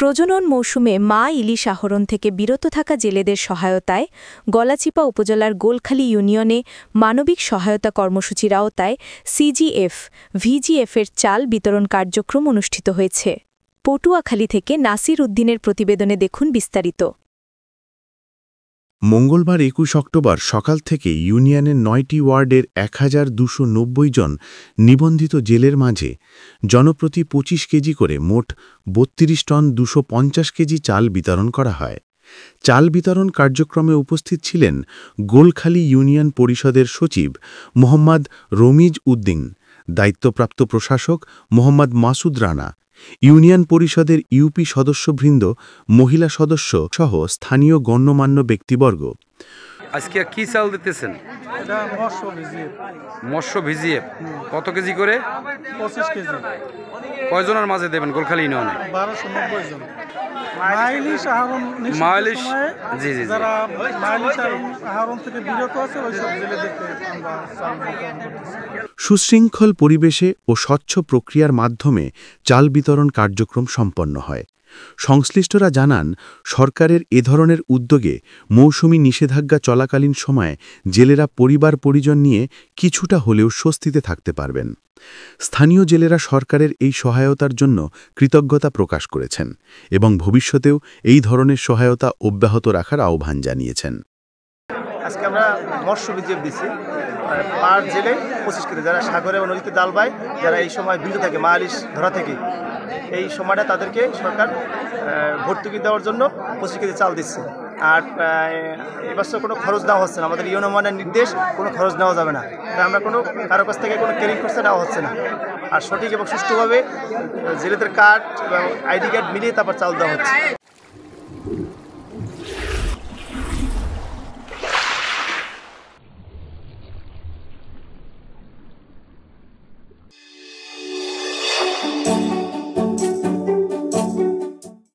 প্রজনন মৌসুমে মা ইলিশ আহরণ থেকে বিরত থাকা জেলেদের সহায়তায় গলাচিপা উপজেলার গোলখালী ইউনিয়নে মানবিক সহায়তা কর্মসূচির আওতায় সিজিএফ, ভিজিএফের চাল বিতরণ কার্যক্রম অনুষ্ঠিত হয়েছে। পটুয়াখালী থেকে নাসির উদ্দিনের প্রতিবেদনে দেখুন বিস্তারিত। মঙ্গলবার ২১ অক্টোবর সকাল থেকে ইউনিয়নের ৯টি ওয়ার্ডের ১,২৯০ জন নিবন্ধিত জেলের মাঝে জনপ্রতি ২৫ কেজি করে মোট ৩২ টন ২৫০ কেজি চাল বিতরণ করা হয়। চাল বিতরণ কার্যক্রমে উপস্থিত ছিলেন গোলখালী ইউনিয়ন পরিষদের সচিব মোহাম্মদ রমিজ উদ্দিন, দায়িত্বপ্রাপ্ত প্রশাসক মোহাম্মদ মাসুদ রানা, ইউনিয়ন পরিষদের ইউপি সদস্যবৃন্দ, মহিলা সদস্য সহ স্থানীয় গণ্যমান্য ব্যক্তিবর্গ। আজকে কি চাল দিতেছেন? মৎস্য ভিজিএফ। কত কেজি করে? 25 কেজি। কয়জনের মাঝে দেবেন গোলখালী ইউনিয়নে? 1290 জন। যারা মাইলিশ আহরণ থেকে বিরত আছে ওইসব জেলেদেরকে আমরা চাল বিতরণ করতেছি। সুশৃঙ্খল পরিবেশে ও স্বচ্ছ প্রক্রিয়ার মাধ্যমে চাল বিতরণ কার্যক্রম সম্পন্ন হয়। সংশ্লিষ্টরা জানান, সরকারের এ ধরনের উদ্যোগে মৌসুমি নিষেধাজ্ঞা চলাকালীন সময়ে জেলেরা পরিবার পরিজন নিয়ে কিছুটা হলেও স্বস্তিতে থাকতে পারবেন। স্থানীয় জেলেরা সরকারের এই সহায়তার জন্য কৃতজ্ঞতা প্রকাশ করেছেন এবং ভবিষ্যতেও এই ধরনের সহায়তা অব্যাহত রাখার আহ্বান জানিয়েছেন। আজকে আমরা মৎস্য ভিজিএফ দিচ্ছি পার জেলে 25 কেজি, যারা সাগরে ও নদীতে জাল বায়, যারা এই সময় বিরত থাকে মা ইলিশ ধরা থেকে, এই সময়টা তাদেরকে সরকার ভর্তুকি দেওয়ার জন্য 25 কেজি চাল দিচ্ছে। আর এবছর কোনো খরচ দেওয়া হচ্ছে না, আমাদের ইউনিয়নের নির্দেশ কোনো খরচ নেওয়া যাবে না, তাই আমরা কারো কাছ থেকে কোনো ক্যারিং খরচা নেওয়া হচ্ছে না। আর সঠিক এবং সুষ্ঠুভাবে জেলেদের কার্ড এবং আইডি কার্ড মিলিয়ে তারপর চাল দেওয়া হচ্ছে।